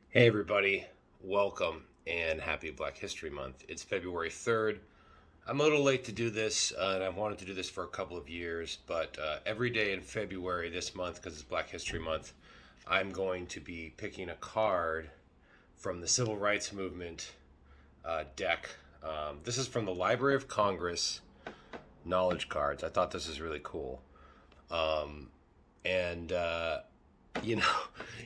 Hey everybody, welcome and happy Black History Month. It's February 3rd. I'm a little late to do this, and I've wanted to do this for a couple of years, but every day in February this month, because it's Black History Month, I'm going to be picking a card from the Civil Rights Movement deck. This is from the Library of Congress knowledge cards. I thought this is really cool. And, you know,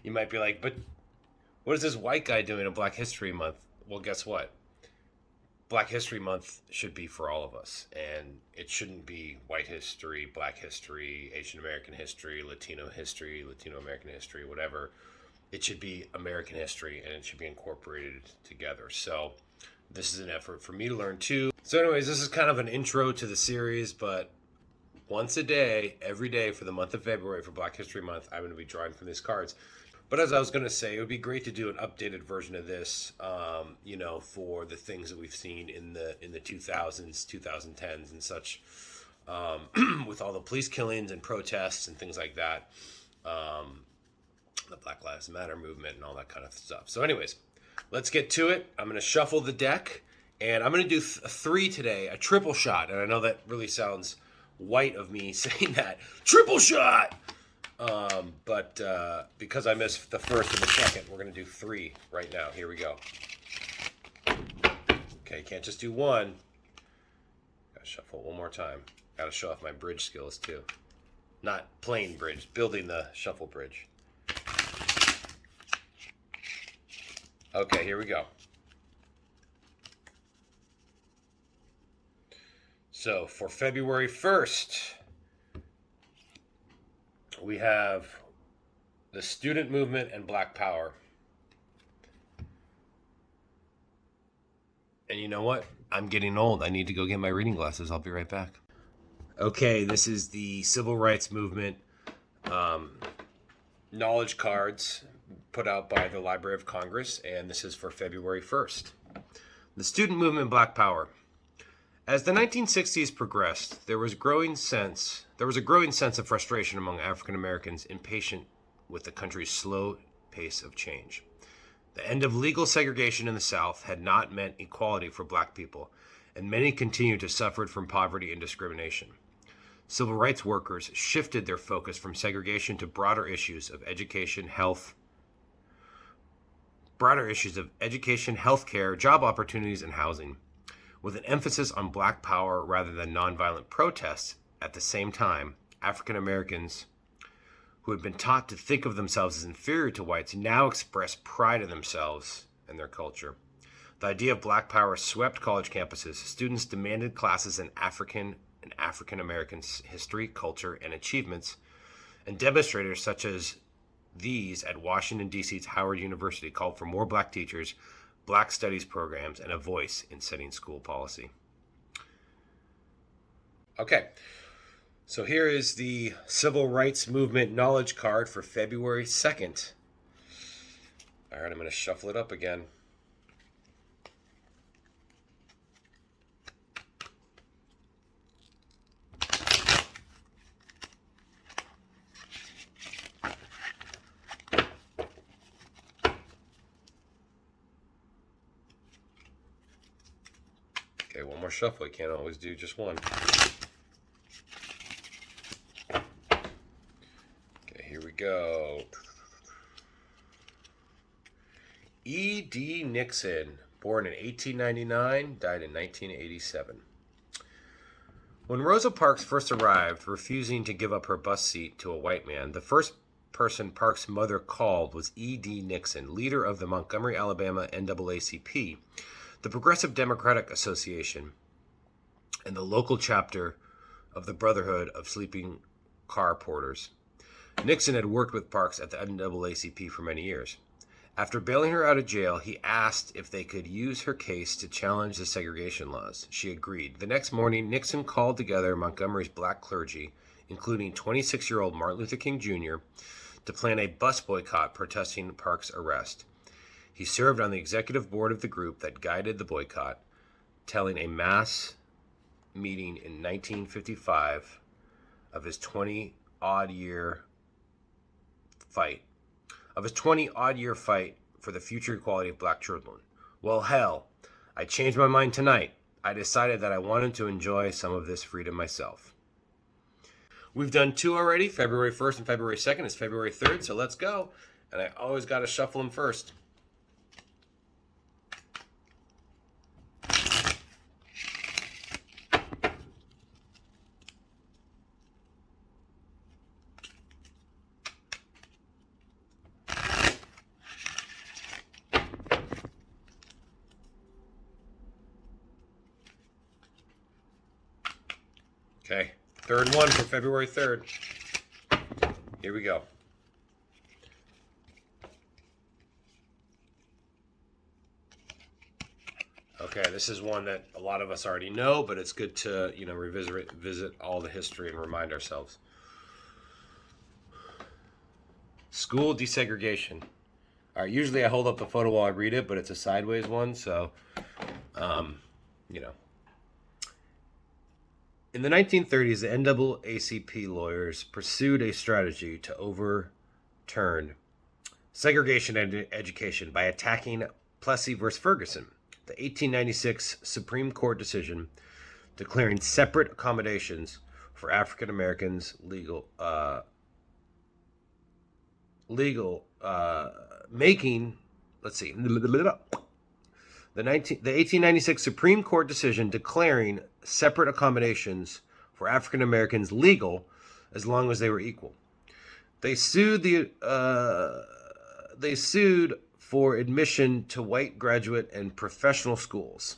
you might be like, but what is this white guy doing in Black History Month? Well, guess what? Black History Month should be for all of us. And it shouldn't be white history, black history, Asian American history, Latino American history, whatever. It should be American history and it should be incorporated together. So this is an effort for me to learn too. So, anyways, this is kind of an intro to the series, but once a day, every day for the month of February for Black History Month, I'm going to be drawing from these cards. But as I was going to say, it would be great to do an updated version of this, for the things that we've seen in the 2000s, 2010s, and such, with all the police killings and protests and things like that, the Black Lives Matter movement and all that kind of stuff. So, anyways, let's get to it. I'm going to shuffle the deck, and I'm going to do three today, a triple shot. And I know that really sounds white of me saying that, triple shot. But because I missed the first and the second, we're going to do three right now. Here we go. Okay, can't just do one. Got to shuffle one more time. Got to show off my bridge skills too. Not plain bridge, building the shuffle bridge. Okay, here we go. So for February 1st, we have the student movement and Black Power. And you know what? I'm getting old. I need to go get my reading glasses. I'll be right back. Okay, this is the Civil Rights Movement knowledge cards put out by the Library of Congress, and this is for February 1st. The student movement and Black Power. As the 1960s progressed, there was a growing sense of frustration among African Americans impatient with the country's slow pace of change. The end of legal segregation in the South had not meant equality for black people, and many continued to suffer from poverty and discrimination. Civil rights workers shifted their focus from segregation to broader issues of education, healthcare, job opportunities, and housing, with an emphasis on black power rather than nonviolent protests. At the same time, African Americans who had been taught to think of themselves as inferior to whites now express pride in themselves and their culture. The idea of black power swept college campuses. Students demanded classes in African American history, culture, and achievements, and demonstrators such as these at Washington, D.C.'s Howard University called for more black teachers, black studies programs, and a voice in setting school policy. Okay, so here is the Civil Rights Movement knowledge card for February 2nd. All right, I'm going to shuffle it up again. Okay, one more shuffle. You can't always do just one. Okay, here we go. E.D. Nixon, born in 1899, died in 1987. When Rosa Parks first arrived, refusing to give up her bus seat to a white man, the first person Parks' mother called was E.D. Nixon, leader of the Montgomery, Alabama NAACP, the Progressive Democratic Association, and the local chapter of the Brotherhood of Sleeping Car Porters. Nixon had worked with Parks at the NAACP for many years. After bailing her out of jail, he asked if they could use her case to challenge the segregation laws. She agreed. The next morning, Nixon called together Montgomery's black clergy, including 26-year-old Martin Luther King Jr., to plan a bus boycott protesting Parks' arrest. He served on the executive board of the group that guided the boycott, telling a mass meeting in 1955 of his 20-odd year fight for the future equality of black children. Well, hell, I changed my mind tonight. I decided that I wanted to enjoy some of this freedom myself. We've done 2 already, February 1st and February 2nd. It's February 3rd, so let's go. And I always got to shuffle them first. Okay, third one for February 3rd. Here we go. Okay, this is one that a lot of us already know, but it's good to, revisit all the history and remind ourselves. School desegregation. All right, usually I hold up the photo while I read it, but it's a sideways one, so, In the 1930s, the NAACP lawyers pursued a strategy to overturn segregation education by attacking Plessy v. Ferguson, the 1896 Supreme Court decision declaring separate accommodations for African Americans making, the 1896 Supreme Court decision declaring separate accommodations for African Americans legal as long as they were equal. They sued for admission to white graduate and professional schools,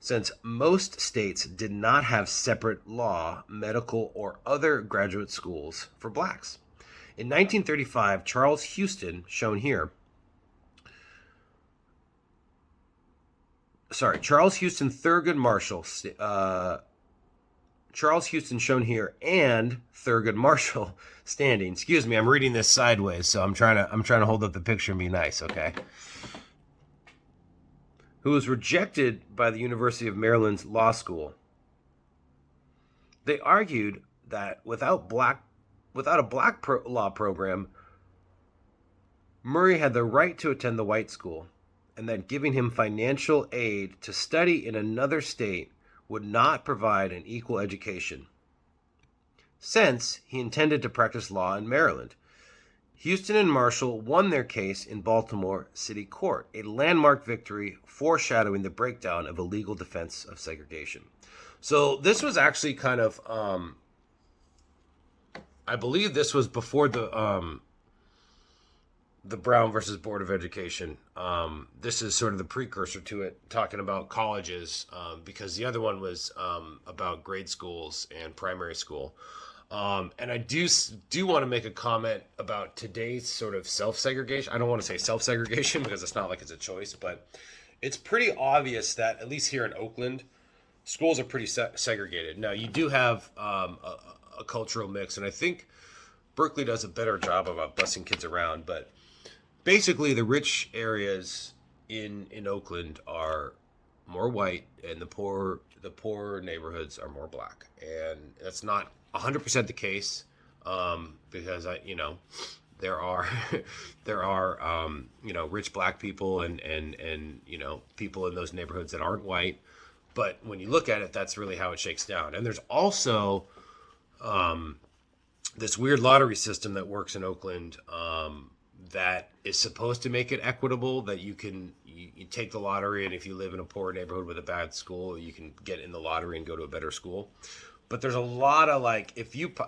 since most states did not have separate law, medical, or other graduate schools for blacks. In 1935, Charles Houston, shown here, Charles Houston Thurgood Marshall, Charles Houston shown here, and Thurgood Marshall standing. Excuse me, I'm reading this sideways, so I'm trying to hold up the picture and be nice, okay? Who was rejected by the University of Maryland's law school. They argued that without a black law program, Murray had the right to attend the white school, and that giving him financial aid to study in another state would not provide an equal education, since he intended to practice law in Maryland. Houston and Marshall won their case in Baltimore City Court, a landmark victory foreshadowing the breakdown of a legal defense of segregation. So this was actually kind of, I believe this was before the Brown versus Board of Education. This is sort of the precursor to it, talking about colleges, because the other one was about grade schools and primary school. And I do want to make a comment about today's sort of self-segregation. I don't want to say self-segregation because it's not like it's a choice, but it's pretty obvious that, at least here in Oakland, schools are pretty segregated. Now, you do have a cultural mix, and I think Berkeley does a better job about busing kids around, but basically, the rich areas in Oakland are more white, and the poor neighborhoods are more black. And that's not 100% the case, because there are rich black people and people in those neighborhoods that aren't white. But when you look at it, that's really how it shakes down. And there's also this weird lottery system that works in Oakland, that is supposed to make it equitable, that you take the lottery, and if you live in a poor neighborhood with a bad school, you can get in the lottery and go to a better school. But there's a lot of, like,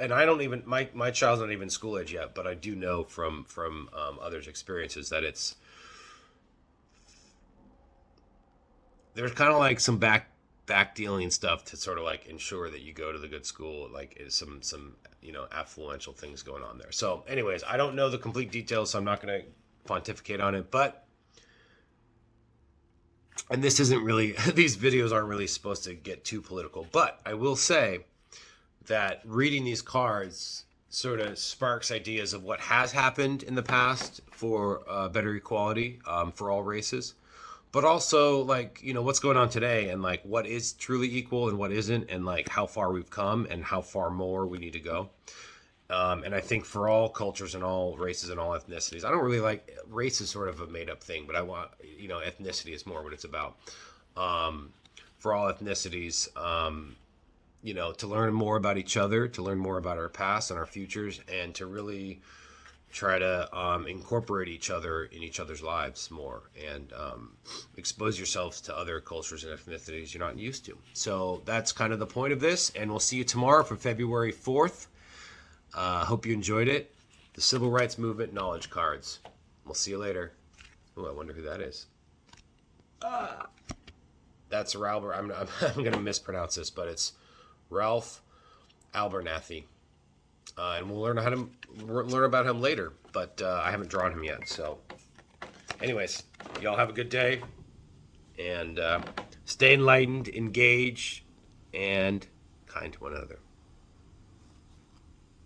and I don't even, my child's not even school age yet, but I do know from others' experiences that there's kind of like some back dealing stuff to sort of like ensure that you go to the good school, like some affluential things going on there. So anyways, I don't know the complete details, so I'm not going to pontificate on it, and this isn't really, these videos aren't really supposed to get too political, but I will say that reading these cards sort of sparks ideas of what has happened in the past for better equality for all races, but also, like, what's going on today, and like what is truly equal and what isn't, and like how far we've come and how far more we need to go. And I think for all cultures and all races and all ethnicities, I don't really like race is sort of a made up thing, but I want, ethnicity is more what it's about. Um, for all ethnicities, to learn more about each other, to learn more about our past and our futures, and to really try to incorporate each other in each other's lives more, and expose yourselves to other cultures and ethnicities you're not used to. So that's kind of the point of this, and we'll see you tomorrow for February 4th. Hope you enjoyed it. The Civil Rights Movement Knowledge Cards. We'll see you later. Oh, I wonder who that is. That's Ralph. I'm going to mispronounce this, but it's Ralph Abernathy. And we'll learn about him later, but I haven't drawn him yet. So, anyways, y'all have a good day, and stay enlightened, engage, and kind to one another.